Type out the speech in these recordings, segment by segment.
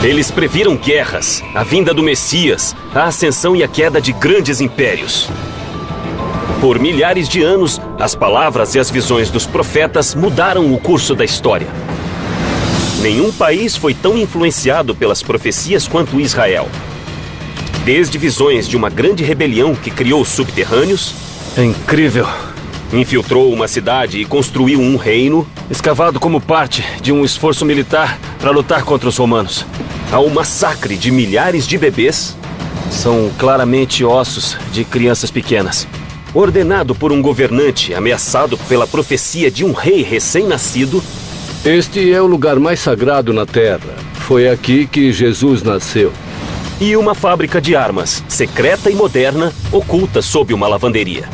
Eles previram guerras, a vinda do Messias, a ascensão e a queda de grandes impérios. Por milhares de anos, as palavras e as visões dos profetas mudaram o curso da história. Nenhum país foi tão influenciado pelas profecias quanto Israel. Desde visões de uma grande rebelião que criou os subterrâneos... É incrível. Infiltrou uma cidade e construiu um reino, escavado como parte de um esforço militar para lutar contra os romanos. Ao massacre de milhares de bebês, são claramente ossos de crianças pequenas. Ordenado por um governante ameaçado pela profecia de um rei recém-nascido. Este é o lugar mais sagrado na Terra. Foi aqui que Jesus nasceu. E uma fábrica de armas, secreta e moderna, oculta sob uma lavanderia.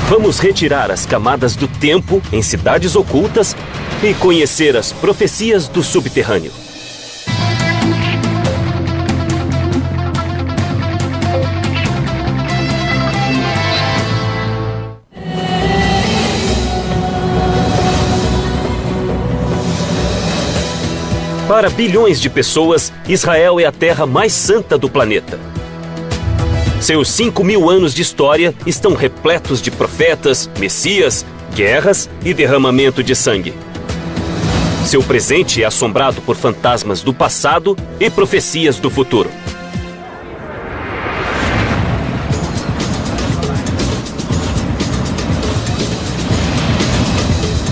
Vamos retirar as camadas do tempo em cidades ocultas e conhecer as profecias do subterrâneo. Para bilhões de pessoas, Israel é a terra mais santa do planeta. Seus 5.000 anos de história estão repletos de profetas, messias, guerras e derramamento de sangue. Seu presente é assombrado por fantasmas do passado e profecias do futuro.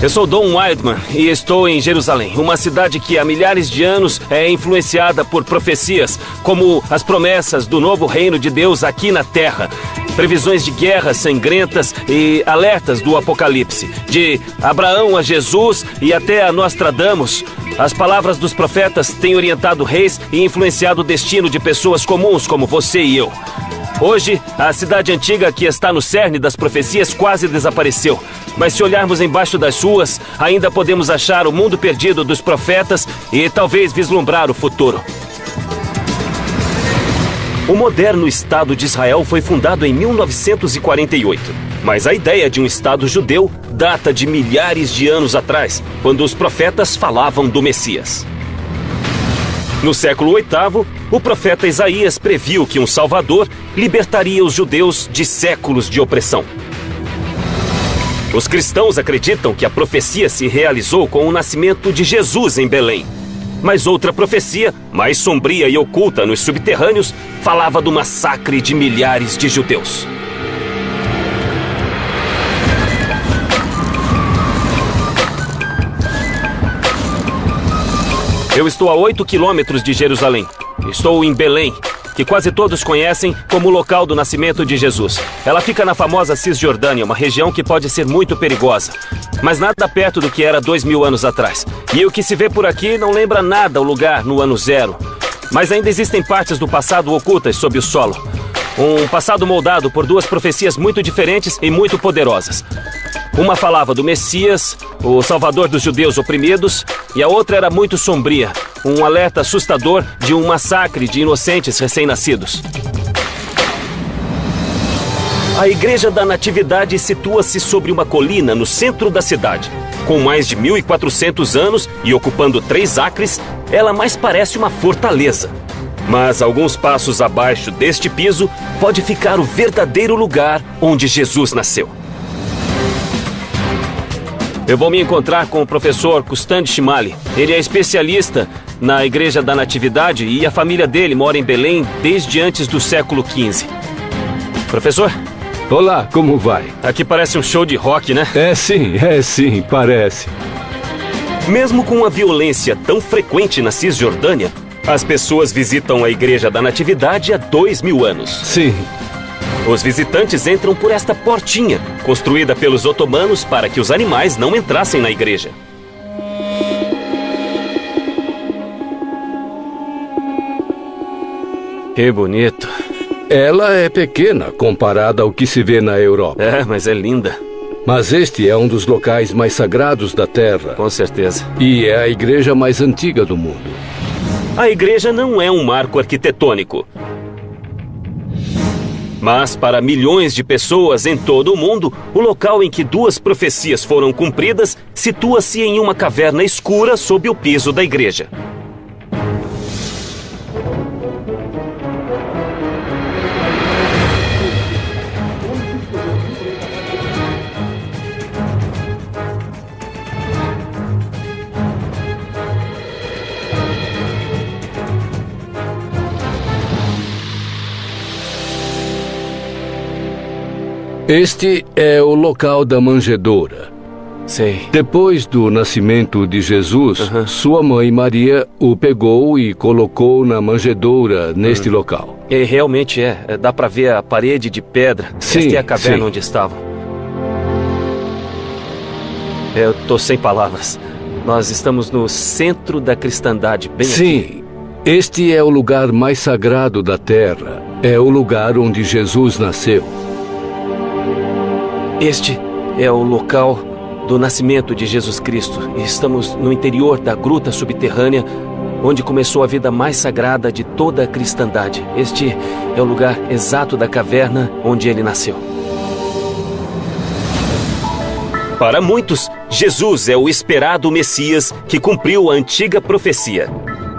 Eu sou Don Wildman e estou em Jerusalém, uma cidade que há milhares de anos é influenciada por profecias, como as promessas do novo reino de Deus aqui na Terra. Previsões de guerras sangrentas e alertas do Apocalipse. De Abraão a Jesus e até a Nostradamus, as palavras dos profetas têm orientado reis e influenciado o destino de pessoas comuns como você e eu. Hoje, a cidade antiga que está no cerne das profecias quase desapareceu. Mas se olharmos embaixo das ruas, ainda podemos achar o mundo perdido dos profetas e talvez vislumbrar o futuro. O moderno Estado de Israel foi fundado em 1948. Mas a ideia de um Estado judeu data de milhares de anos atrás, quando os profetas falavam do Messias. No século VIII, o profeta Isaías previu que um Salvador libertaria os judeus de séculos de opressão. Os cristãos acreditam que a profecia se realizou com o nascimento de Jesus em Belém. Mas outra profecia, mais sombria e oculta nos subterrâneos, falava do massacre de milhares de judeus. Eu estou a 8 quilômetros de Jerusalém. Estou em Belém, que quase todos conhecem como o local do nascimento de Jesus. Ela fica na famosa Cisjordânia, uma região que pode ser muito perigosa, mas nada perto do que era 2000 anos atrás. E o que se vê por aqui não lembra nada o lugar no ano zero. Mas ainda existem partes do passado ocultas sob o solo. Um passado moldado por duas profecias muito diferentes e muito poderosas. Uma falava do Messias, o Salvador dos judeus oprimidos, e a outra era muito sombria, um alerta assustador de um massacre de inocentes recém-nascidos. A Igreja da Natividade situa-se sobre uma colina no centro da cidade. Com mais de 1.400 anos e ocupando 3 acres, ela mais parece uma fortaleza. Mas alguns passos abaixo deste piso pode ficar o verdadeiro lugar onde Jesus nasceu. Eu vou me encontrar com o professor Kustan Shimali. Ele é especialista na Igreja da Natividade e a família dele mora em Belém desde antes do século XV. Professor? Olá, como vai? Aqui parece um show de rock, né? É sim, parece. Mesmo com a violência tão frequente na Cisjordânia, as pessoas visitam a Igreja da Natividade há 2000 anos. Sim. Os visitantes entram por esta portinha, construída pelos otomanos para que os animais não entrassem na igreja. Que bonito. Ela é pequena comparada ao que se vê na Europa. É, mas é linda. Mas este é um dos locais mais sagrados da Terra. Com certeza. E é a igreja mais antiga do mundo. A igreja não é um marco arquitetônico. Mas para milhões de pessoas em todo o mundo, o local em que duas profecias foram cumpridas situa-se em uma caverna escura sob o piso da igreja. Este é o local da manjedoura. Sei. Depois do nascimento de Jesus, sua mãe Maria o pegou e colocou na manjedoura neste local. E realmente dá pra ver a parede de pedra. Sim, Esta é a caverna sim. onde estavam. Eu tô sem palavras. Nós estamos no centro da cristandade, bem aqui. Sim, este é o lugar mais sagrado da terra. É o lugar onde Jesus nasceu. Este é o local do nascimento de Jesus Cristo. E estamos no interior da gruta subterrânea, onde começou a vida mais sagrada de toda a cristandade. Este é o lugar exato da caverna onde ele nasceu. Para muitos, Jesus é o esperado Messias que cumpriu a antiga profecia.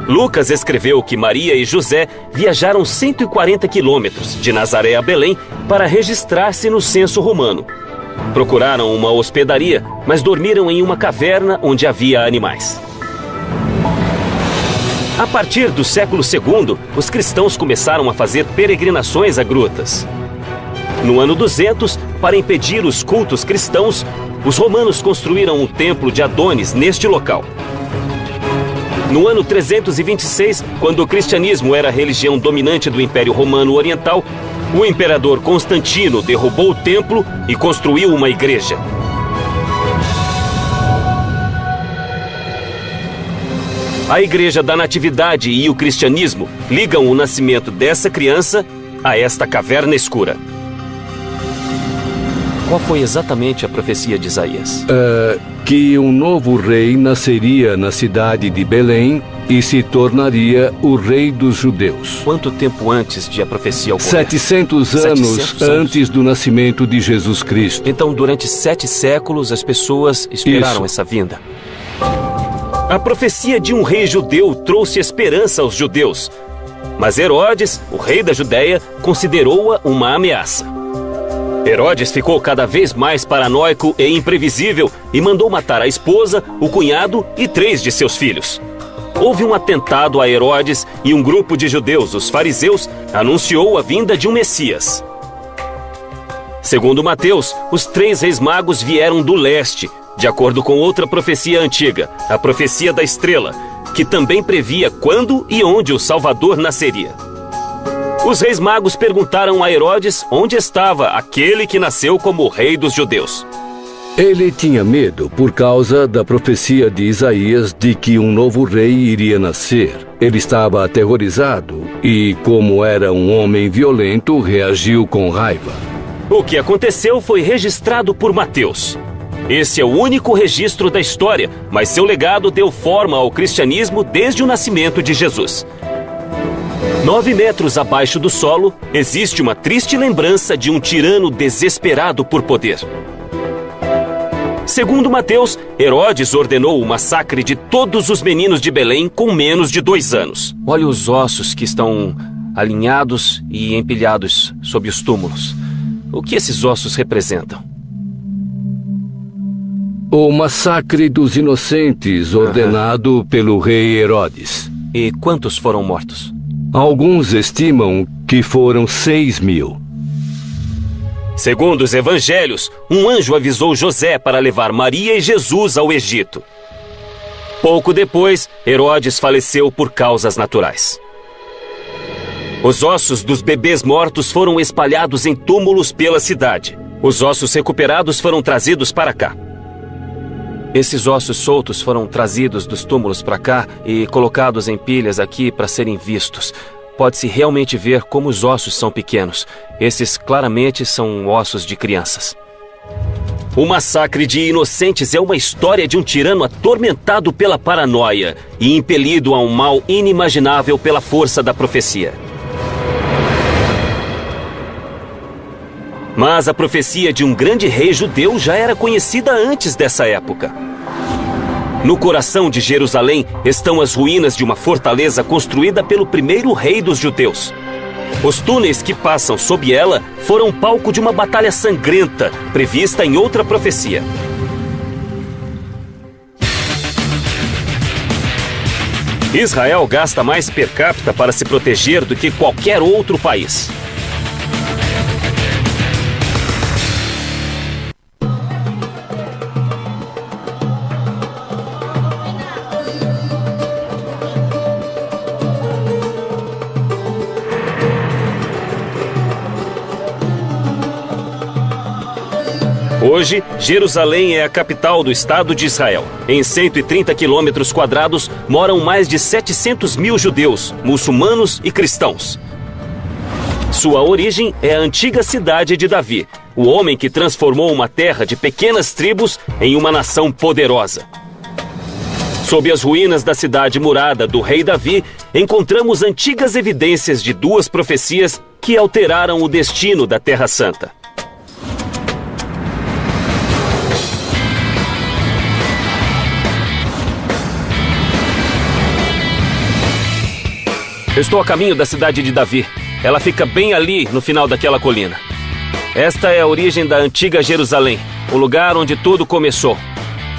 Lucas escreveu que Maria e José viajaram 140 quilômetros de Nazaré a Belém para registrar-se no censo romano. Procuraram uma hospedaria, mas dormiram em uma caverna onde havia animais. A partir do século II, os cristãos começaram a fazer peregrinações a grutas. No ano 200, para impedir os cultos cristãos, os romanos construíram o templo de Adonis neste local. No ano 326, quando o cristianismo era a religião dominante do Império Romano Oriental, o imperador Constantino derrubou o templo e construiu uma igreja. A Igreja da Natividade e o cristianismo ligam o nascimento dessa criança a esta caverna escura. Qual foi exatamente a profecia de Isaías? Que um novo rei nasceria na cidade de Belém e se tornaria o rei dos judeus. Quanto tempo antes de a profecia ocorrer? 700 anos antes do nascimento de Jesus Cristo. Então, durante 7 séculos, as pessoas esperaram essa vinda. A profecia de um rei judeu trouxe esperança aos judeus. Mas Herodes, o rei da Judéia, considerou-a uma ameaça. Herodes ficou cada vez mais paranoico e imprevisível e mandou matar a esposa, o cunhado e 3 de seus filhos. Houve um atentado a Herodes e um grupo de judeus, os fariseus, anunciou a vinda de um Messias. Segundo Mateus, os 3 reis magos vieram do leste, de acordo com outra profecia antiga, a profecia da estrela, que também previa quando e onde o Salvador nasceria. Os reis magos perguntaram a Herodes onde estava aquele que nasceu como rei dos judeus. Ele tinha medo por causa da profecia de Isaías de que um novo rei iria nascer. Ele estava aterrorizado e, como era um homem violento, reagiu com raiva. O que aconteceu foi registrado por Mateus. Esse é o único registro da história, mas seu legado deu forma ao cristianismo desde o nascimento de Jesus. 9 metros abaixo do solo, existe uma triste lembrança de um tirano desesperado por poder. Segundo Mateus, Herodes ordenou o massacre de todos os meninos de Belém com menos de 2 anos. Olha os ossos que estão alinhados e empilhados sob os túmulos. O que esses ossos representam? O massacre dos inocentes ordenado pelo rei Herodes. E quantos foram mortos? Alguns estimam que foram 6.000. Segundo os evangelhos, um anjo avisou José para levar Maria e Jesus ao Egito. Pouco depois, Herodes faleceu por causas naturais. Os ossos dos bebês mortos foram espalhados em túmulos pela cidade. Os ossos recuperados foram trazidos para cá. Esses ossos soltos foram trazidos dos túmulos para cá e colocados em pilhas aqui para serem vistos. Pode-se realmente ver como os ossos são pequenos. Esses claramente são ossos de crianças. O massacre de inocentes é uma história de um tirano atormentado pela paranoia e impelido a um mal inimaginável pela força da profecia. Mas a profecia de um grande rei judeu já era conhecida antes dessa época. No coração de Jerusalém estão as ruínas de uma fortaleza construída pelo primeiro rei dos judeus. Os túneis que passam sob ela foram palco de uma batalha sangrenta, prevista em outra profecia. Israel gasta mais per capita para se proteger do que qualquer outro país. Hoje, Jerusalém é a capital do Estado de Israel. Em 130 quilômetros quadrados moram mais de 700 mil judeus, muçulmanos e cristãos. Sua origem é a antiga cidade de Davi, o homem que transformou uma terra de pequenas tribos em uma nação poderosa. Sob as ruínas da cidade murada do rei Davi, encontramos antigas evidências de duas profecias que alteraram o destino da Terra Santa. Eu estou a caminho da cidade de Davi. Ela fica bem ali, no final daquela colina. Esta é a origem da antiga Jerusalém, o lugar onde tudo começou.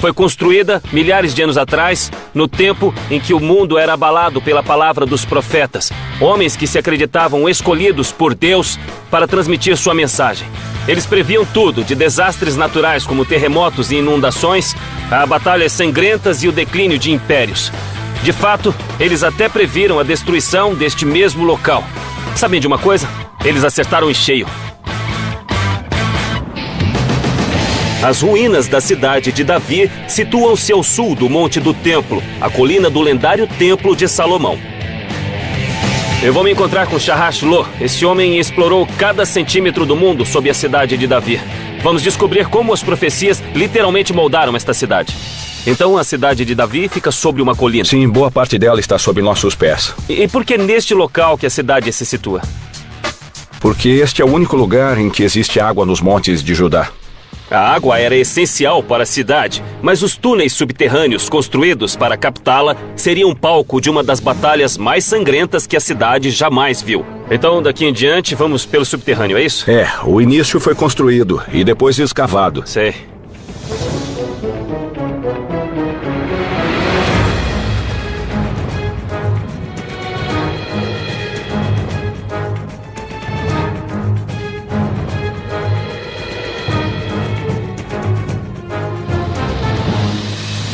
Foi construída milhares de anos atrás, no tempo em que o mundo era abalado pela palavra dos profetas, homens que se acreditavam escolhidos por Deus para transmitir sua mensagem. Eles previam tudo, de desastres naturais como terremotos e inundações, a batalhas sangrentas e o declínio de impérios. De fato, eles até previram a destruição deste mesmo local. Sabem de uma coisa? Eles acertaram em cheio. As ruínas da cidade de Davi situam-se ao sul do Monte do Templo, a colina do lendário Templo de Salomão. Eu vou me encontrar com Sharash Lo. Esse homem explorou cada centímetro do mundo sob a cidade de Davi. Vamos descobrir como as profecias literalmente moldaram esta cidade. Então a cidade de Davi fica sobre uma colina. Sim, boa parte dela está sob nossos pés. E por que neste local que a cidade se situa? Porque este é o único lugar em que existe água nos montes de Judá. A água era essencial para a cidade, mas os túneis subterrâneos construídos para captá-la seriam palco de uma das batalhas mais sangrentas que a cidade jamais viu. Então, daqui em diante, vamos pelo subterrâneo, é isso? É, o início foi construído e depois escavado. Sei.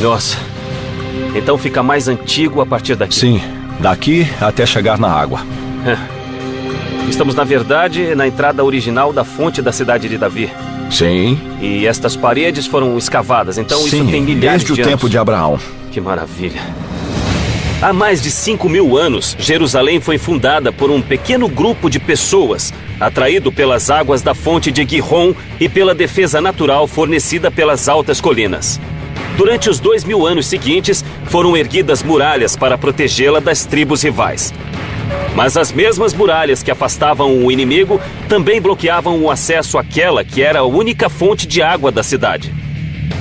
Nossa, então fica mais antigo a partir daqui. Sim, daqui até chegar na água. Estamos, na verdade, na entrada original da fonte da cidade de Davi. Sim. E estas paredes foram escavadas, então Sim, isso tem milhares de anos. desde o tempo de Abraão. Que maravilha. Há mais de 5.000 anos, Jerusalém foi fundada por um pequeno grupo de pessoas, atraído pelas águas da fonte de Gihon e pela defesa natural fornecida pelas altas colinas. Durante os 2.000 anos seguintes, foram erguidas muralhas para protegê-la das tribos rivais. Mas as mesmas muralhas que afastavam o inimigo também bloqueavam o acesso àquela que era a única fonte de água da cidade.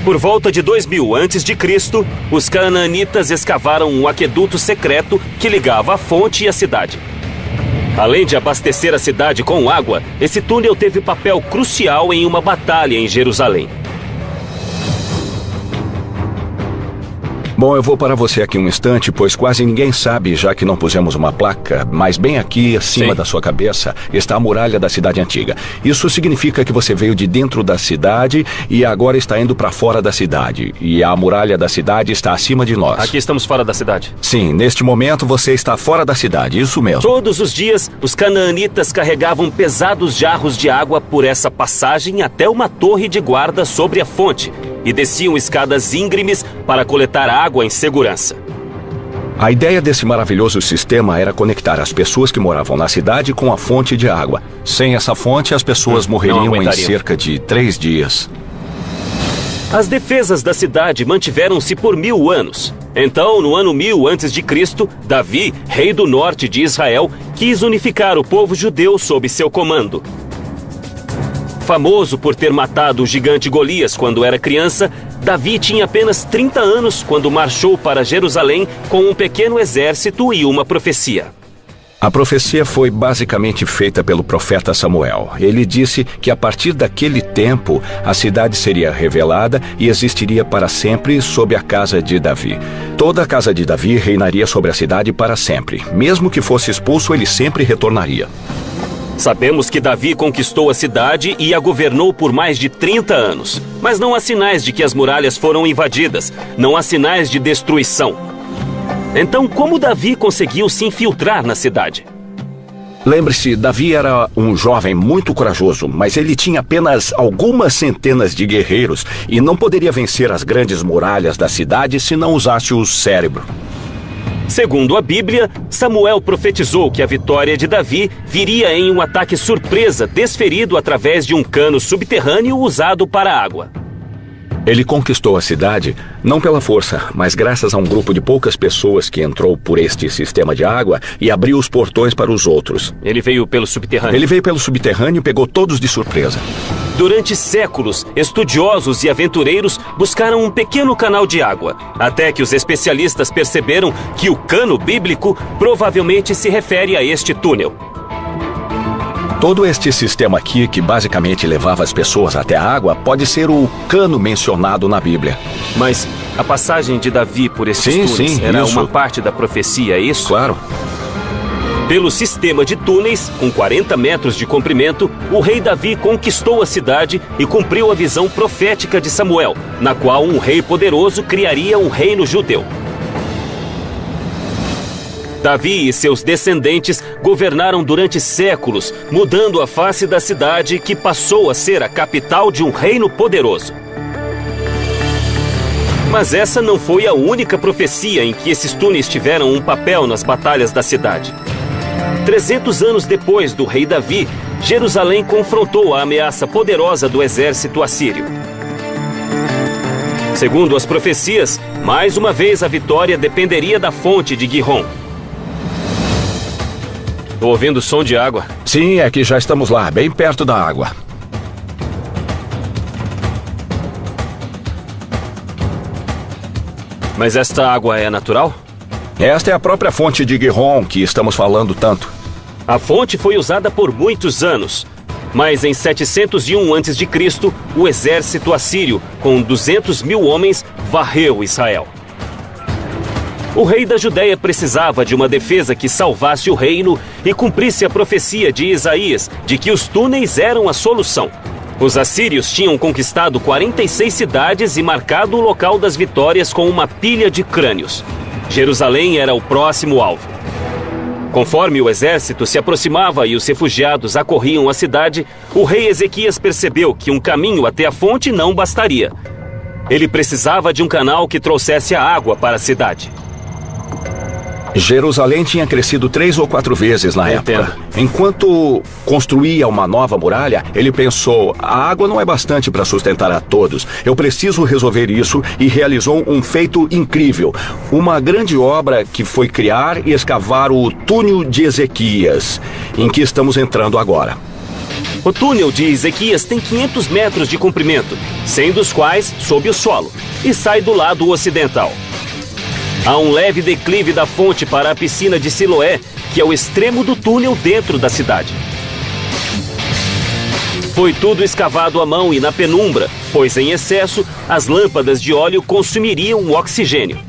Por volta de 2000 a.C., os canaanitas escavaram um aqueduto secreto que ligava a fonte e a cidade. Além de abastecer a cidade com água, esse túnel teve papel crucial em uma batalha em Jerusalém. Bom, eu vou parar você aqui um instante, pois quase ninguém sabe, já que não pusemos uma placa, mas bem aqui acima da sua cabeça está a muralha da cidade antiga. Isso significa que você veio de dentro da cidade e agora está indo para fora da cidade. E a muralha da cidade está acima de nós. Aqui estamos fora da cidade. Sim, neste momento você está fora da cidade, isso mesmo. Todos os dias, os canaanitas carregavam pesados jarros de água por essa passagem até uma torre de guarda sobre a fonte e desciam escadas íngremes para coletar água em segurança. A ideia desse maravilhoso sistema era conectar as pessoas que moravam na cidade com a fonte de água. Sem essa fonte, as pessoas morreriam em cerca de 3 dias. As defesas da cidade mantiveram-se por 1000 anos. Então, no ano 1000 a.C., Davi, rei do norte de Israel, quis unificar o povo judeu sob seu comando. Famoso por ter matado o gigante Golias quando era criança, Davi tinha apenas 30 anos quando marchou para Jerusalém com um pequeno exército e uma profecia. A profecia foi basicamente feita pelo profeta Samuel. Ele disse que a partir daquele tempo, a cidade seria revelada e existiria para sempre sob a casa de Davi. Toda a casa de Davi reinaria sobre a cidade para sempre. Mesmo que fosse expulso, ele sempre retornaria. Sabemos que Davi conquistou a cidade e a governou por mais de 30 anos. Mas não há sinais de que as muralhas foram invadidas. Não há sinais de destruição. Então, como Davi conseguiu se infiltrar na cidade? Lembre-se, Davi era um jovem muito corajoso, mas ele tinha apenas algumas centenas de guerreiros e não poderia vencer as grandes muralhas da cidade se não usasse o cérebro. Segundo a Bíblia, Samuel profetizou que a vitória de Davi viria em um ataque surpresa desferido através de um cano subterrâneo usado para água. Ele conquistou a cidade não pela força, mas graças a um grupo de poucas pessoas que entrou por este sistema de água e abriu os portões para os outros. Ele veio pelo subterrâneo. Ele veio pelo subterrâneo e pegou todos de surpresa. Durante séculos, estudiosos e aventureiros buscaram um pequeno canal de água, até que os especialistas perceberam que o cano bíblico provavelmente se refere a este túnel. Todo este sistema aqui, que basicamente levava as pessoas até a água, pode ser o cano mencionado na Bíblia. Mas a passagem de Davi por esses túneis era isso. uma parte da profecia, é isso? Claro. Pelo sistema de túneis, com 40 metros de comprimento, o rei Davi conquistou a cidade e cumpriu a visão profética de Samuel, na qual um rei poderoso criaria um reino judeu. Davi e seus descendentes governaram durante séculos, mudando a face da cidade que passou a ser a capital de um reino poderoso. Mas essa não foi a única profecia em que esses túneis tiveram um papel nas batalhas da cidade. 300 anos depois do rei Davi, Jerusalém confrontou a ameaça poderosa do exército assírio. Segundo as profecias, mais uma vez a vitória dependeria da fonte de Gihon. Estou ouvindo som de água. Sim, é que já estamos lá, bem perto da água. Mas esta água é natural? Esta é a própria fonte de Gihon que estamos falando tanto. A fonte foi usada por muitos anos. Mas em 701 a.C., o exército assírio, com 200 mil homens, varreu Israel. O rei da Judéia precisava de uma defesa que salvasse o reino e cumprisse a profecia de Isaías de que os túneis eram a solução. Os assírios tinham conquistado 46 cidades e marcado o local das vitórias com uma pilha de crânios. Jerusalém era o próximo alvo. Conforme o exército se aproximava e os refugiados acorriam a cidade, o rei Ezequias percebeu que um caminho até a fonte não bastaria. Ele precisava de um canal que trouxesse a água para a cidade. Jerusalém tinha crescido 3 ou 4 vezes na época. Enquanto construía uma nova muralha, ele pensou, a água não é bastante para sustentar a todos. Eu preciso resolver isso e realizou um feito incrível. Uma grande obra que foi criar e escavar o túnel de Ezequias, em que estamos entrando agora. O túnel de Ezequias tem 500 metros de comprimento, 100 dos quais sob o solo, e sai do lado ocidental. Há um leve declive da fonte para a piscina de Siloé, que é o extremo do túnel dentro da cidade. Foi tudo escavado à mão e na penumbra, pois em excesso, as lâmpadas de óleo consumiriam o oxigênio.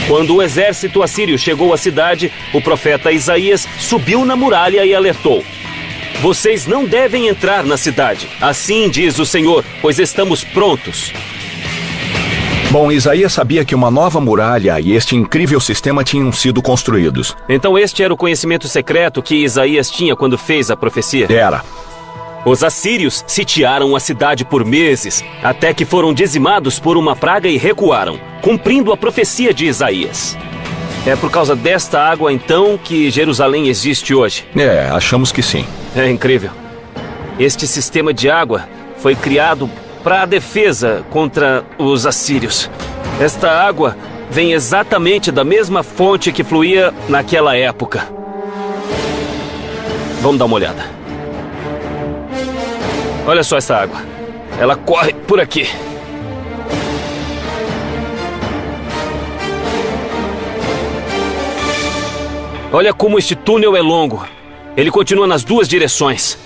Quando o exército assírio chegou à cidade, o profeta Isaías subiu na muralha e alertou: "Vocês não devem entrar na cidade, assim diz o Senhor, pois estamos prontos." Bom, Isaías sabia que uma nova muralha e este incrível sistema tinham sido construídos. Então este era o conhecimento secreto que Isaías tinha quando fez a profecia? Era. Os assírios sitiaram a cidade por meses, até que foram dizimados por uma praga e recuaram, cumprindo a profecia de Isaías. É por causa desta água, então, que Jerusalém existe hoje? Achamos que sim. É incrível. Este sistema de água foi criado para a defesa contra os assírios. Esta água vem exatamente da mesma fonte que fluía naquela época. Vamos dar uma olhada. Olha só essa água. Ela corre por aqui. Olha como este túnel é longo. Ele continua nas duas direções.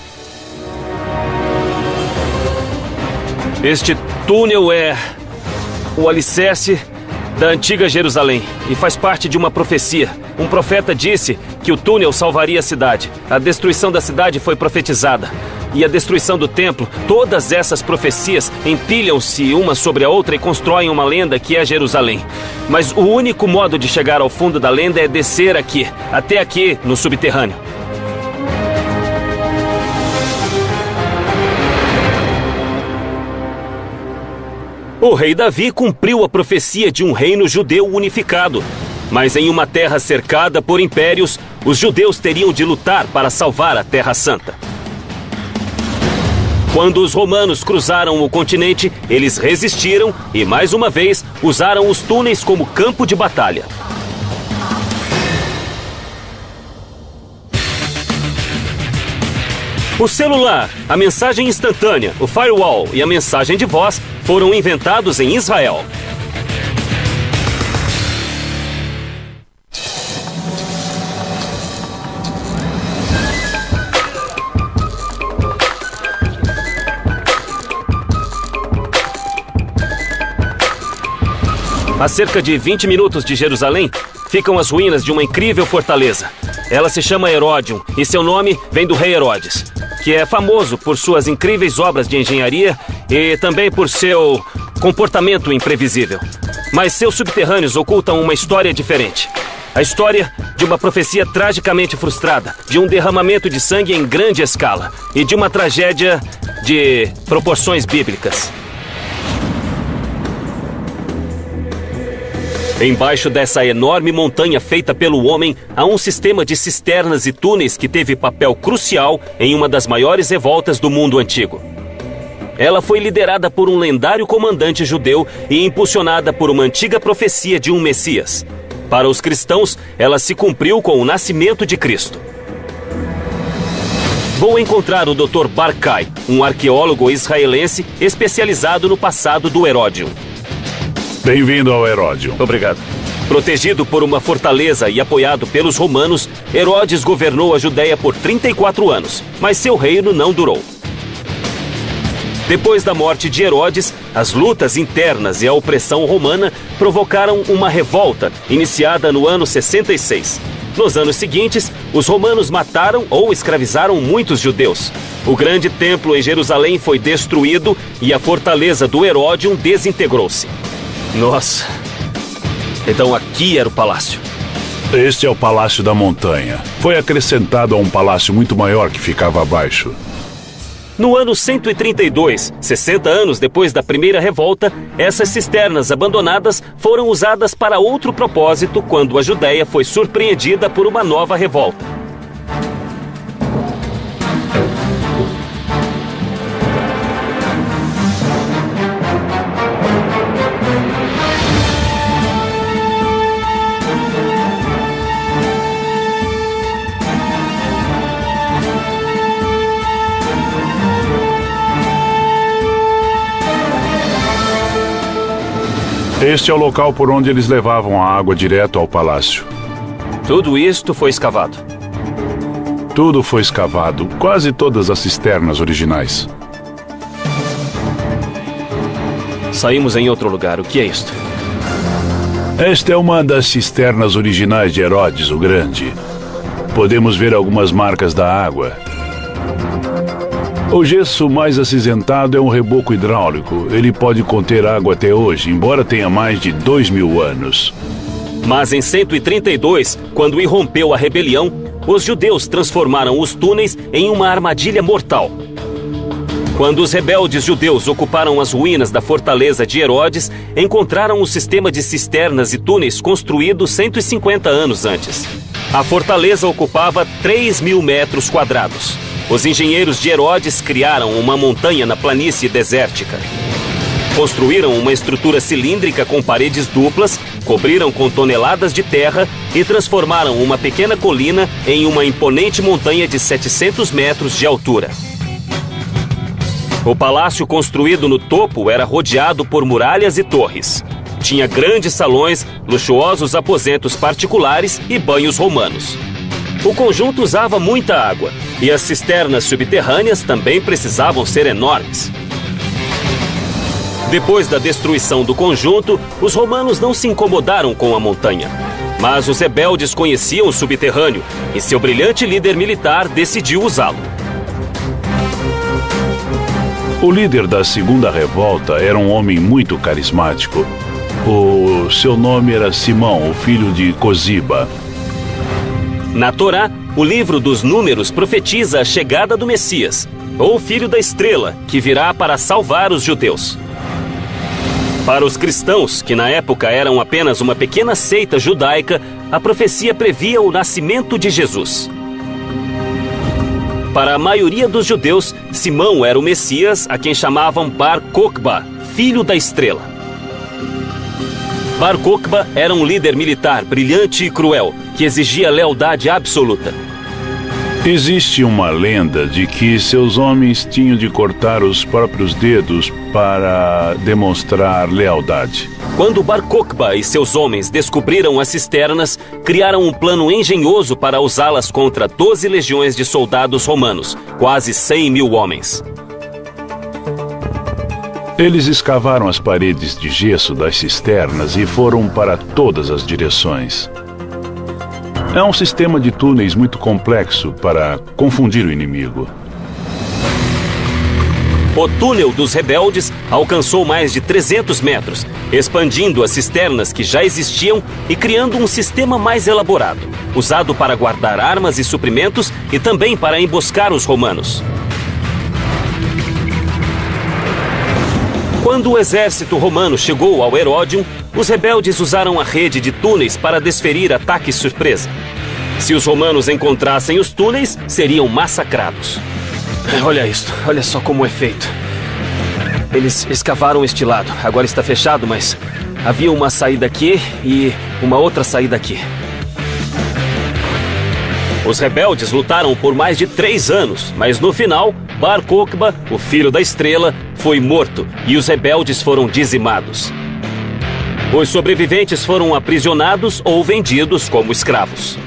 Este túnel é o alicerce da antiga Jerusalém e faz parte de uma profecia. Um profeta disse que o túnel salvaria a cidade. A destruição da cidade foi profetizada. e a destruição do templo, todas essas profecias empilham-se uma sobre a outra e constroem uma lenda que é Jerusalém. Mas o único modo de chegar ao fundo da lenda é descer aqui, até aqui, no subterrâneo. O rei Davi cumpriu a profecia de um reino judeu unificado. Mas em uma terra cercada por impérios, os judeus teriam de lutar para salvar a Terra Santa. Quando os romanos cruzaram o continente, eles resistiram e, mais uma vez, usaram os túneis como campo de batalha. O celular, a mensagem instantânea, o firewall e a mensagem de voz foram inventados em Israel. A cerca de 20 minutos de Jerusalém, ficam as ruínas de uma incrível fortaleza. Ela se chama Heródion e seu nome vem do rei Herodes, que é famoso por suas incríveis obras de engenharia e também por seu comportamento imprevisível. Mas seus subterrâneos ocultam uma história diferente. A história de uma profecia tragicamente frustrada, de um derramamento de sangue em grande escala e de uma tragédia de proporções bíblicas. Embaixo dessa enorme montanha feita pelo homem, há um sistema de cisternas e túneis que teve papel crucial em uma das maiores revoltas do mundo antigo. Ela foi liderada por um lendário comandante judeu e impulsionada por uma antiga profecia de um Messias. Para os cristãos, ela se cumpriu com o nascimento de Cristo. Vou encontrar o Dr. Barkai, um arqueólogo israelense especializado no passado do Heródion. Bem-vindo ao Heródion. Obrigado. Protegido por uma fortaleza e apoiado pelos romanos, Herodes governou a Judéia por 34 anos, mas seu reino não durou. Depois da morte de Herodes, as lutas internas e a opressão romana provocaram uma revolta, iniciada no ano 66. Nos anos seguintes, os romanos mataram ou escravizaram muitos judeus. O grande templo em Jerusalém foi destruído e a fortaleza do Heródion desintegrou-se. Nossa, então aqui era o palácio. Este é o Palácio da Montanha. Foi acrescentado a um palácio muito maior que ficava abaixo. No ano 132, 60 anos depois da primeira revolta, essas cisternas abandonadas foram usadas para outro propósito quando a Judéia foi surpreendida por uma nova revolta. Este é o local por onde eles levavam a água direto ao palácio. Tudo isto foi escavado? Tudo foi escavado, quase todas as cisternas originais. Saímos em outro lugar. O que é isto? Esta é uma das cisternas originais de Herodes o Grande. Podemos ver algumas marcas da água. O gesso mais acinzentado é um reboco hidráulico. Ele pode conter água até hoje, embora tenha mais de 2000 anos. Mas em 132, quando irrompeu a rebelião, os judeus transformaram os túneis em uma armadilha mortal. Quando os rebeldes judeus ocuparam as ruínas da fortaleza de Herodes, encontraram um sistema de cisternas e túneis construído 150 anos antes. A fortaleza ocupava 3.000 metros quadrados. Os engenheiros de Herodes criaram uma montanha na planície desértica. Construíram uma estrutura cilíndrica com paredes duplas, cobriram com toneladas de terra e transformaram uma pequena colina em uma imponente montanha de 700 metros de altura. O palácio construído no topo era rodeado por muralhas e torres. Tinha grandes salões, luxuosos aposentos particulares e banhos romanos. O conjunto usava muita água e as cisternas subterrâneas também precisavam ser enormes. Depois da destruição do conjunto, os romanos não se incomodaram com a montanha. Mas os rebeldes conheciam o subterrâneo e seu brilhante líder militar decidiu usá-lo. O líder da segunda revolta era um homem muito carismático. O seu nome era Simão, o filho de Cosiba. Na Torá, o livro dos Números profetiza a chegada do Messias, ou Filho da Estrela, que virá para salvar os judeus. Para os cristãos, que na época eram apenas uma pequena seita judaica, a profecia previa o nascimento de Jesus. Para a maioria dos judeus, Simão era o Messias, a quem chamavam Bar Kokhba, Filho da Estrela. Bar Kokhba era um líder militar brilhante e cruel, que exigia lealdade absoluta. Existe uma lenda de que seus homens tinham de cortar os próprios dedos para demonstrar lealdade. Quando Bar Kokhba e seus homens descobriram as cisternas, criaram um plano engenhoso para usá-las contra 12 legiões de soldados romanos, quase 100 mil homens. Eles escavaram as paredes de gesso das cisternas e foram para todas as direções. É um sistema de túneis muito complexo para confundir o inimigo. O túnel dos rebeldes alcançou mais de 300 metros, expandindo as cisternas que já existiam e criando um sistema mais elaborado, usado para guardar armas e suprimentos e também para emboscar os romanos. Quando o exército romano chegou ao Heródion, os rebeldes usaram a rede de túneis para desferir ataques surpresa. Se os romanos encontrassem os túneis, seriam massacrados. Olha isso, olha só como é feito. Eles escavaram este lado, agora está fechado, mas havia uma saída aqui e uma outra saída aqui. Os rebeldes lutaram por mais de 3 anos, mas no final, Bar Kokhba, o filho da estrela, foi morto e os rebeldes foram dizimados. Os sobreviventes foram aprisionados ou vendidos como escravos.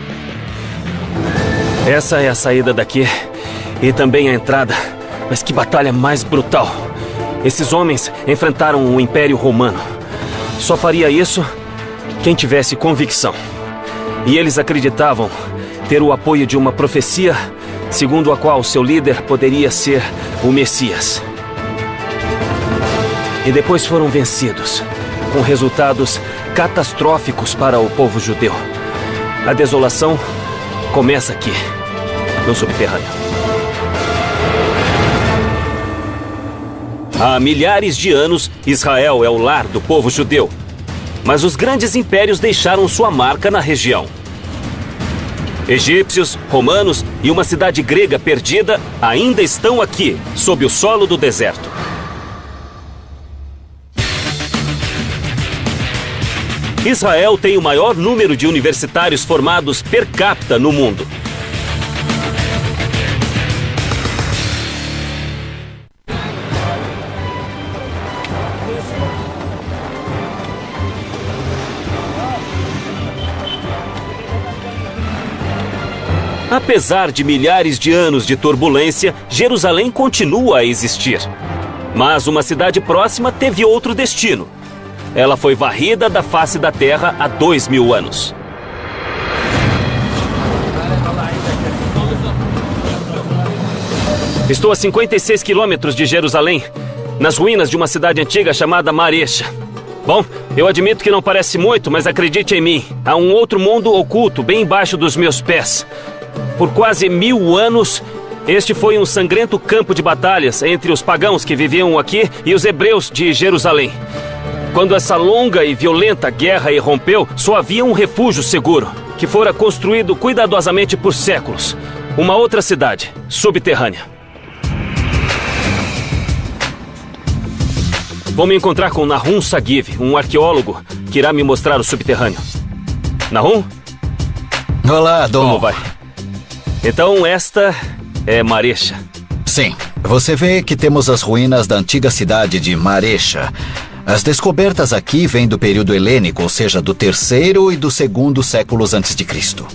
Essa é a saída daqui e também a entrada, mas que batalha mais brutal. Esses homens enfrentaram o Império Romano. Só faria isso quem tivesse convicção. E eles acreditavam ter o apoio de uma profecia segundo a qual seu líder poderia ser o Messias. E depois foram vencidos, com resultados catastróficos para o povo judeu. A desolação começa aqui, no subterrâneo. Há milhares de anos, Israel é o lar do povo judeu. Mas os grandes impérios deixaram sua marca na região. Egípcios, romanos e uma cidade grega perdida ainda estão aqui, sob o solo do deserto. Israel tem o maior número de universitários formados per capita no mundo. Apesar de milhares de anos de turbulência, Jerusalém continua a existir. Mas uma cidade próxima teve outro destino. Ela foi varrida da face da terra há 2000 anos. Estou a 56 quilômetros de Jerusalém, nas ruínas de uma cidade antiga chamada Maresha. Bom, eu admito que não parece muito, mas acredite em mim, há um outro mundo oculto bem embaixo dos meus pés. Por quase 1000 anos, este foi um sangrento campo de batalhas entre os pagãos que viviam aqui e os hebreus de Jerusalém. Quando essa longa e violenta guerra irrompeu, só havia um refúgio seguro, que fora construído cuidadosamente por séculos. Uma outra cidade, subterrânea. Vou me encontrar com Nahum Sagiv, um arqueólogo que irá me mostrar o subterrâneo. Nahum? Olá, Dom. Como vai? Então esta é Maresha. Sim. Você vê que temos as ruínas da antiga cidade de Maresha. As descobertas aqui vêm do período helênico, ou seja, do 3º e do 2º séculos antes de Cristo.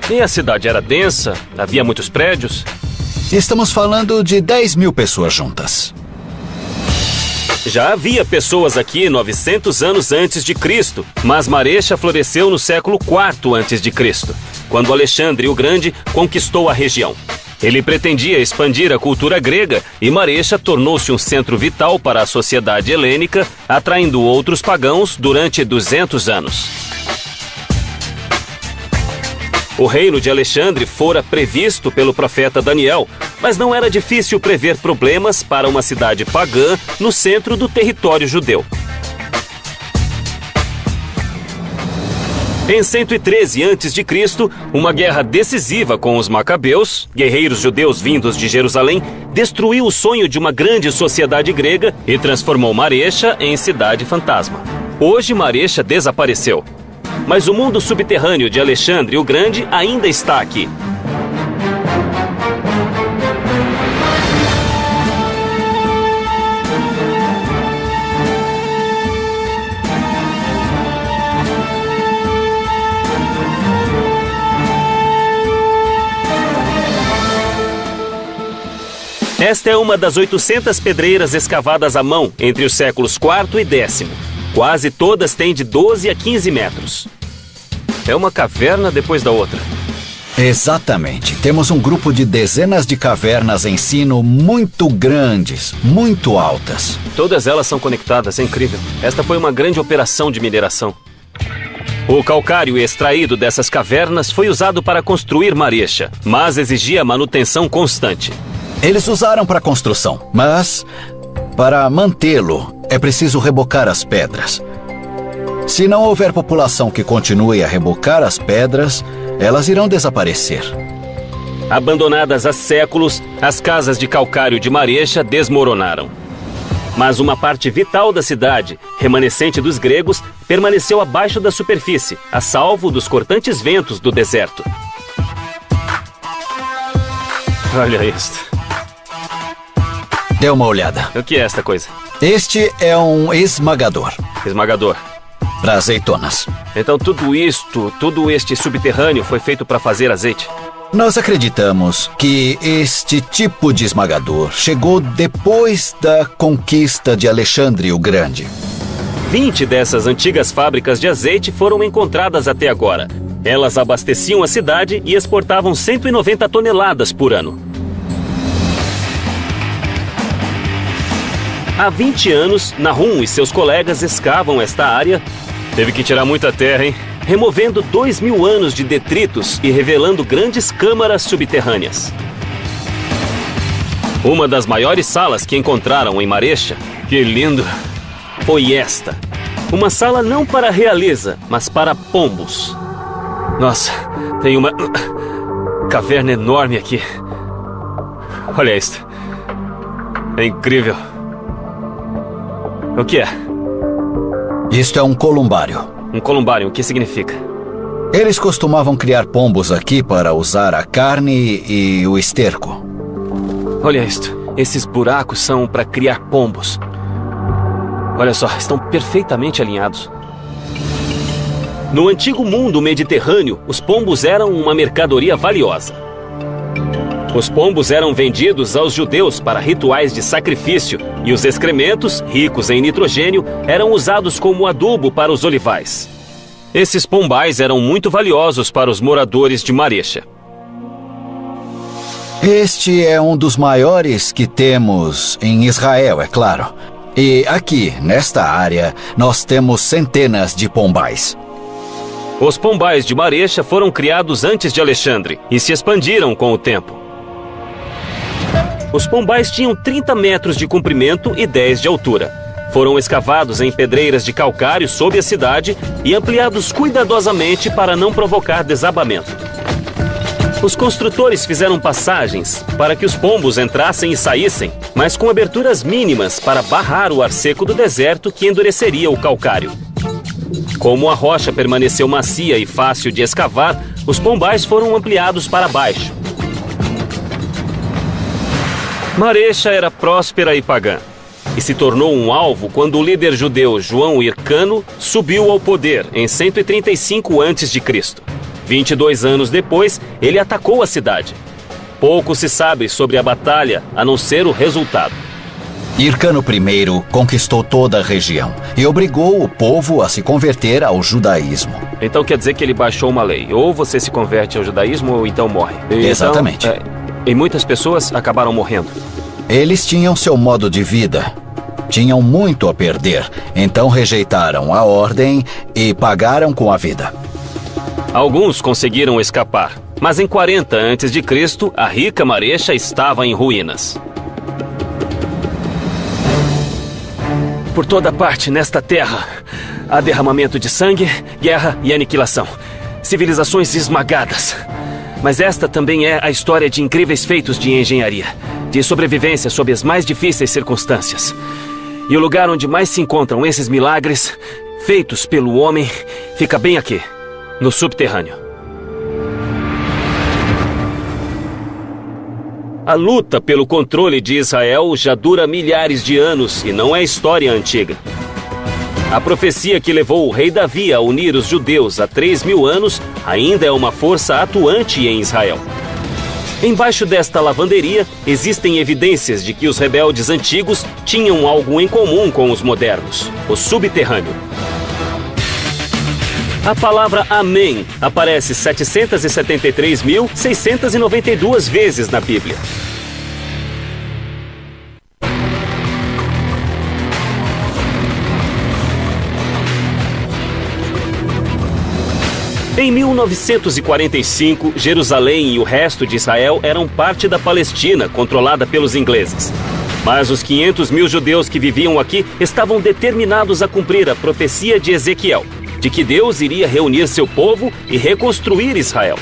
E a cidade era densa? Havia muitos prédios? Estamos falando de 10.000 pessoas juntas. Já havia pessoas aqui 900 anos antes de Cristo, mas Maresha floresceu no século IV antes de Cristo, quando Alexandre o Grande conquistou a região. Ele pretendia expandir a cultura grega e Marecha tornou-se um centro vital para a sociedade helênica, atraindo outros pagãos durante 200 anos. O reino de Alexandre fora previsto pelo profeta Daniel, mas não era difícil prever problemas para uma cidade pagã no centro do território judeu. Em 113 a.C., uma guerra decisiva com os Macabeus, guerreiros judeus vindos de Jerusalém, destruiu o sonho de uma grande sociedade grega e transformou Marecha em cidade fantasma. Hoje Marecha desapareceu, mas o mundo subterrâneo de Alexandre o Grande ainda está aqui. Esta é uma das 800 pedreiras escavadas à mão entre os séculos IV e X. Quase todas têm de 12 a 15 metros. É uma caverna depois da outra. Exatamente. Temos um grupo de dezenas de cavernas em sino muito grandes, muito altas. Todas elas são conectadas, é incrível. Esta foi uma grande operação de mineração. O calcário extraído dessas cavernas foi usado para construir Marecha, mas exigia manutenção constante. Eles usaram para construção, mas para mantê-lo é preciso rebocar as pedras. Se não houver população que continue a rebocar as pedras, elas irão desaparecer. Abandonadas há séculos, as casas de calcário de Marecha desmoronaram. Mas uma parte vital da cidade, remanescente dos gregos, permaneceu abaixo da superfície, a salvo dos cortantes ventos do deserto. Olha isto. Dê uma olhada. O que é esta coisa? Este é um esmagador. Esmagador. Para azeitonas. Então todo este subterrâneo foi feito para fazer azeite? Nós acreditamos que este tipo de esmagador chegou depois da conquista de Alexandre o Grande. 20 dessas antigas fábricas de azeite foram encontradas até agora. Elas abasteciam a cidade e exportavam 190 toneladas por ano. Há 20 anos, Nahum e seus colegas escavam esta área. Teve que tirar muita terra, hein? Removendo 2.000 anos de detritos e revelando grandes câmaras subterrâneas. Uma das maiores salas que encontraram em Marecha, que lindo, foi esta. Uma sala não para realeza, mas para pombos. Nossa, tem uma caverna enorme aqui. Olha isto. É incrível. O que é? Isto é um columbário. Um columbário, o que significa? Eles costumavam criar pombos aqui para usar a carne e o esterco. Olha isto. Esses buracos são para criar pombos. Olha só, estão perfeitamente alinhados. No antigo mundo mediterrâneo, os pombos eram uma mercadoria valiosa. Os pombos eram vendidos aos judeus para rituais de sacrifício e os excrementos, ricos em nitrogênio, eram usados como adubo para os olivais. Esses pombais eram muito valiosos para os moradores de Marecha. Este é um dos maiores que temos em Israel, é claro. E aqui, nesta área, nós temos centenas de pombais. Os pombais de Marecha foram criados antes de Alexandre e se expandiram com o tempo. Os pombais tinham 30 metros de comprimento e 10 de altura. Foram escavados em pedreiras de calcário sob a cidade e ampliados cuidadosamente para não provocar desabamento. Os construtores fizeram passagens para que os pombos entrassem e saíssem, mas com aberturas mínimas para barrar o ar seco do deserto que endureceria o calcário. Como a rocha permaneceu macia e fácil de escavar, os pombais foram ampliados para baixo. Marecha era próspera e pagã, e se tornou um alvo quando o líder judeu João Hircano subiu ao poder em 135 a.C. 22 anos depois, ele atacou a cidade. Pouco se sabe sobre a batalha, a não ser o resultado. Hircano I conquistou toda a região e obrigou o povo a se converter ao judaísmo. Então quer dizer que ele baixou uma lei. Ou você se converte ao judaísmo ou então morre. Exatamente. E muitas pessoas acabaram morrendo. Eles tinham seu modo de vida. Tinham muito a perder, então rejeitaram a ordem e pagaram com a vida. Alguns conseguiram escapar, mas em 40 a.C., a rica Maresha estava em ruínas. Por toda parte nesta terra, há derramamento de sangue, guerra e aniquilação. Civilizações esmagadas. Mas esta também é a história de incríveis feitos de engenharia, de sobrevivência sob as mais difíceis circunstâncias. E o lugar onde mais se encontram esses milagres, feitos pelo homem, fica bem aqui, no subterrâneo. A luta pelo controle de Israel já dura milhares de anos e não é história antiga. A profecia que levou o rei Davi a unir os judeus há 3.000 anos ainda é uma força atuante em Israel. Embaixo desta lavanderia, existem evidências de que os rebeldes antigos tinham algo em comum com os modernos: o subterrâneo. A palavra Amém aparece 773.692 vezes na Bíblia. Em 1945, Jerusalém e o resto de Israel eram parte da Palestina, controlada pelos ingleses. Mas os 500.000 judeus que viviam aqui estavam determinados a cumprir a profecia de Ezequiel, de que Deus iria reunir seu povo e reconstruir Israel.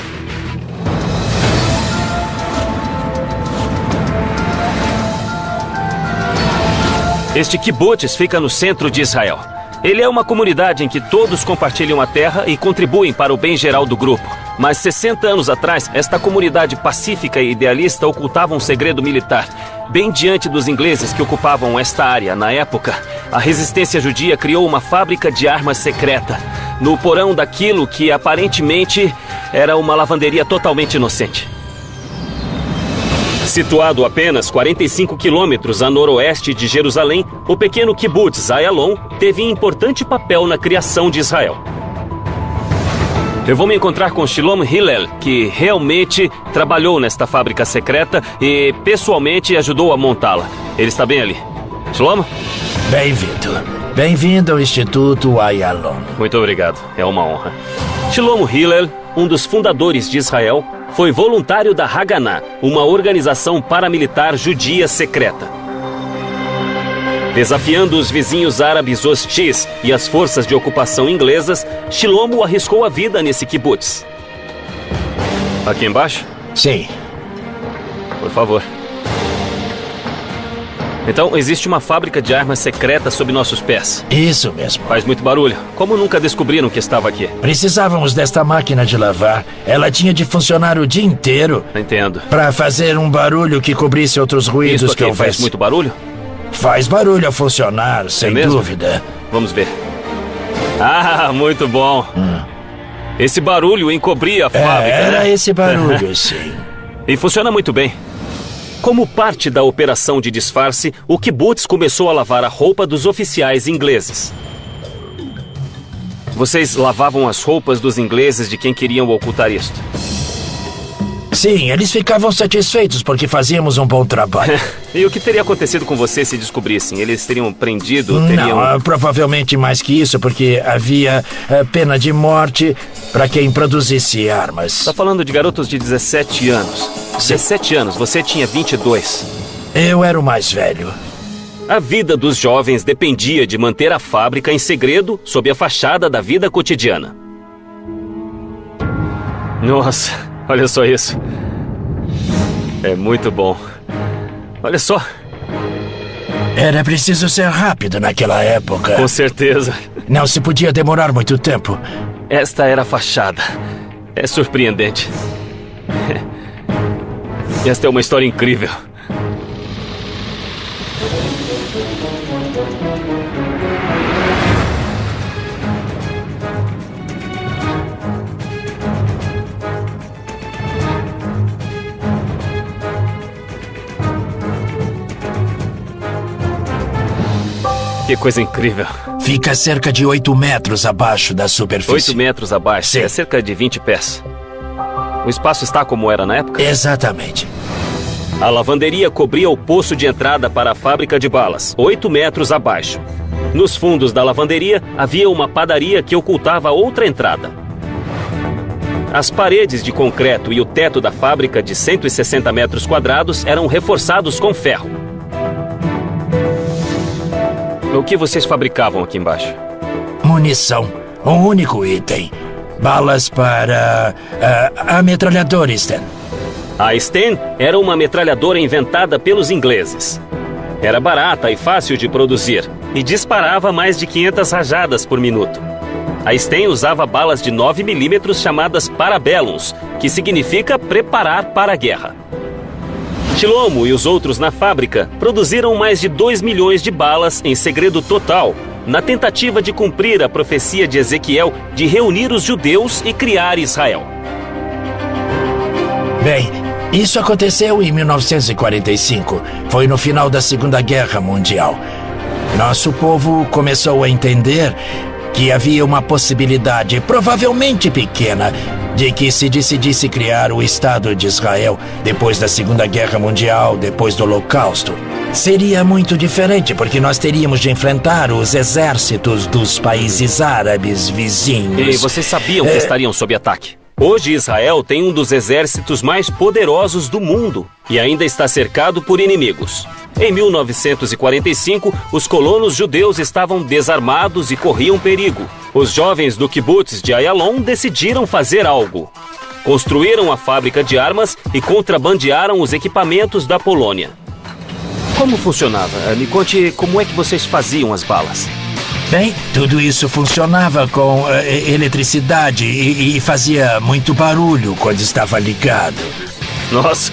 Este kibbutz fica no centro de Israel. Ele é uma comunidade em que todos compartilham a terra e contribuem para o bem geral do grupo. Mas 60 anos atrás, esta comunidade pacífica e idealista ocultava um segredo militar. Bem diante dos ingleses que ocupavam esta área na época, a resistência judia criou uma fábrica de armas secreta, no porão daquilo que aparentemente era uma lavanderia totalmente inocente. Situado apenas 45 quilômetros a noroeste de Jerusalém, o pequeno kibbutz Ayalon teve importante papel na criação de Israel. Eu vou me encontrar com Shalom Hillel, que realmente trabalhou nesta fábrica secreta e pessoalmente ajudou a montá-la. Ele está bem ali. Shalom? Bem-vindo. Bem-vindo ao Instituto Ayalon. Muito obrigado. É uma honra. Shalom Hillel, um dos fundadores de Israel, foi voluntário da Haganah, uma organização paramilitar judia secreta. Desafiando os vizinhos árabes hostis e as forças de ocupação inglesas, Shlomo arriscou a vida nesse kibbutz. Aqui embaixo? Sim. Por favor. Então, existe uma fábrica de armas secreta sob nossos pés. Isso mesmo. Faz muito barulho. Como nunca descobriram que estava aqui? Precisávamos desta máquina de lavar. Ela tinha de funcionar o dia inteiro. Entendo. Para fazer um barulho que cobrisse outros ruídos Isso aqui que houvesse. faz muito barulho? Faz barulho a funcionar, sem dúvida. Vamos ver. Ah, muito bom. Esse barulho encobria a fábrica. Era né? esse barulho, sim. E funciona muito bem. Como parte da operação de disfarce, o kibbutz começou a lavar a roupa dos oficiais ingleses. Vocês lavavam as roupas dos ingleses de quem queriam ocultar isto? Sim, eles ficavam satisfeitos porque fazíamos um bom trabalho. E o que teria acontecido com vocês se descobrissem? Eles teriam prendido? Teriam... Não, provavelmente mais que isso, porque havia pena de morte para quem produzisse armas. Está falando de garotos de 17 anos. 17 anos, você tinha 22. Eu era o mais velho. A vida dos jovens dependia de manter a fábrica em segredo sob a fachada da vida cotidiana. Nossa, olha só isso. É muito bom. Olha só. Era preciso ser rápido naquela época. Com certeza. Não se podia demorar muito tempo. Esta era a fachada. É surpreendente. Esta é uma história incrível. Que coisa incrível. Fica cerca de 8 metros abaixo da superfície. 8 metros abaixo. Sim. É cerca de 20 pés. O espaço está como era na época? Exatamente. A lavanderia cobria o poço de entrada para a fábrica de balas, 8 metros abaixo. Nos fundos da lavanderia havia uma padaria que ocultava outra entrada. As paredes de concreto e o teto da fábrica de 160 metros quadrados eram reforçados com ferro. O que vocês fabricavam aqui embaixo? Munição. Um único item. Balas para a metralhadora Sten. A Sten era uma metralhadora inventada pelos ingleses. Era barata e fácil de produzir e disparava mais de 500 rajadas por minuto. A Sten usava balas de 9 milímetros chamadas Parabellums, que significa preparar para a guerra. Chilomo e os outros na fábrica produziram mais de 2 milhões de balas em segredo total, na tentativa de cumprir a profecia de Ezequiel de reunir os judeus e criar Israel. Bem, isso aconteceu em 1945. Foi no final da Segunda Guerra Mundial. Nosso povo começou a entender que havia uma possibilidade, provavelmente pequena, de que se decidisse criar o Estado de Israel depois da Segunda Guerra Mundial, depois do Holocausto. Seria muito diferente, porque nós teríamos de enfrentar os exércitos dos países árabes vizinhos. E vocês sabiam que estariam sob ataque? Hoje Israel tem um dos exércitos mais poderosos do mundo e ainda está cercado por inimigos. Em 1945, os colonos judeus estavam desarmados e corriam perigo. Os jovens do kibbutz de Ayalon decidiram fazer algo. Construíram a fábrica de armas e contrabandearam os equipamentos da Polônia. Como funcionava? Me conte como é que vocês faziam as balas. Bem, tudo isso funcionava com eletricidade e fazia muito barulho quando estava ligado. Nossa,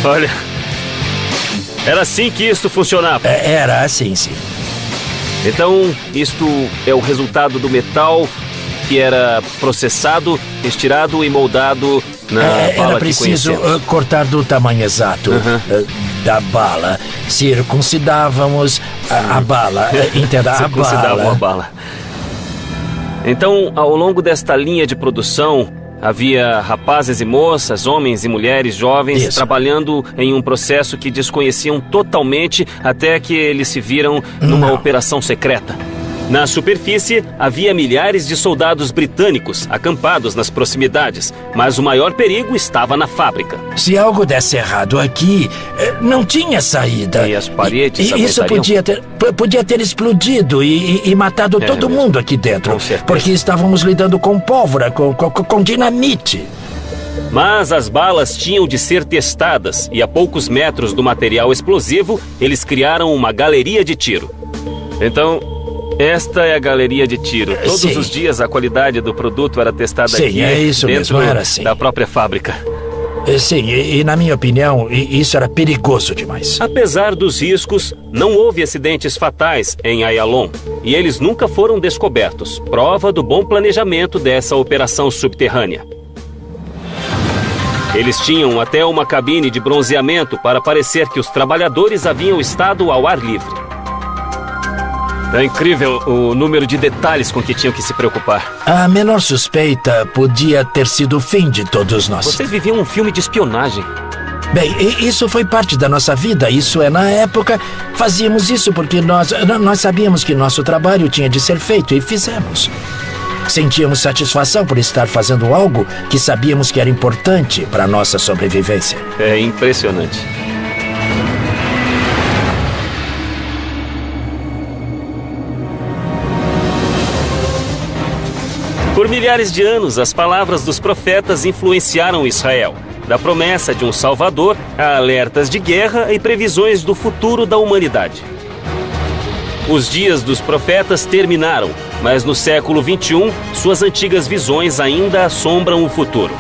olha, era assim que isso funcionava. Era assim, sim. Então, isto é o resultado do metal que era processado, estirado e moldado na bala que era preciso cortar do tamanho exato da bala. Circuncidávamos a bala. Entenda, Circuncidavam a bala. Então, ao longo desta linha de produção, havia rapazes e moças, homens e mulheres jovens trabalhando em um processo que desconheciam totalmente até que eles se viram numa operação secreta. Na superfície, havia milhares de soldados britânicos acampados nas proximidades, mas o maior perigo estava na fábrica. Se algo desse errado aqui, não tinha saída. E as paredes isso podia ter explodido e matado todo mundo aqui dentro. Porque estávamos lidando com pólvora, com dinamite. Mas as balas tinham de ser testadas e a poucos metros do material explosivo, eles criaram uma galeria de tiro. Então, esta é a galeria de tiro. Todos os dias a qualidade do produto era testada aqui isso dentro mesmo, era assim. Da própria fábrica. Sim, e na minha opinião, isso era perigoso demais. Apesar dos riscos, não houve acidentes fatais em Ayalon e eles nunca foram descobertos, prova do bom planejamento dessa operação subterrânea. Eles tinham até uma cabine de bronzeamento para parecer que os trabalhadores haviam estado ao ar livre. É incrível o número de detalhes com que tinham que se preocupar. A menor suspeita podia ter sido o fim de todos nós. Vocês viviam um filme de espionagem. Bem, isso foi parte da nossa vida. Isso é, na época, fazíamos isso porque nós sabíamos que nosso trabalho tinha de ser feito e fizemos. Sentíamos satisfação por estar fazendo algo que sabíamos que era importante para a nossa sobrevivência. É impressionante. Por milhares de anos, as palavras dos profetas influenciaram Israel, da promessa de um Salvador a alertas de guerra e previsões do futuro da humanidade. Os dias dos profetas terminaram, mas no século XXI, suas antigas visões ainda assombram o futuro.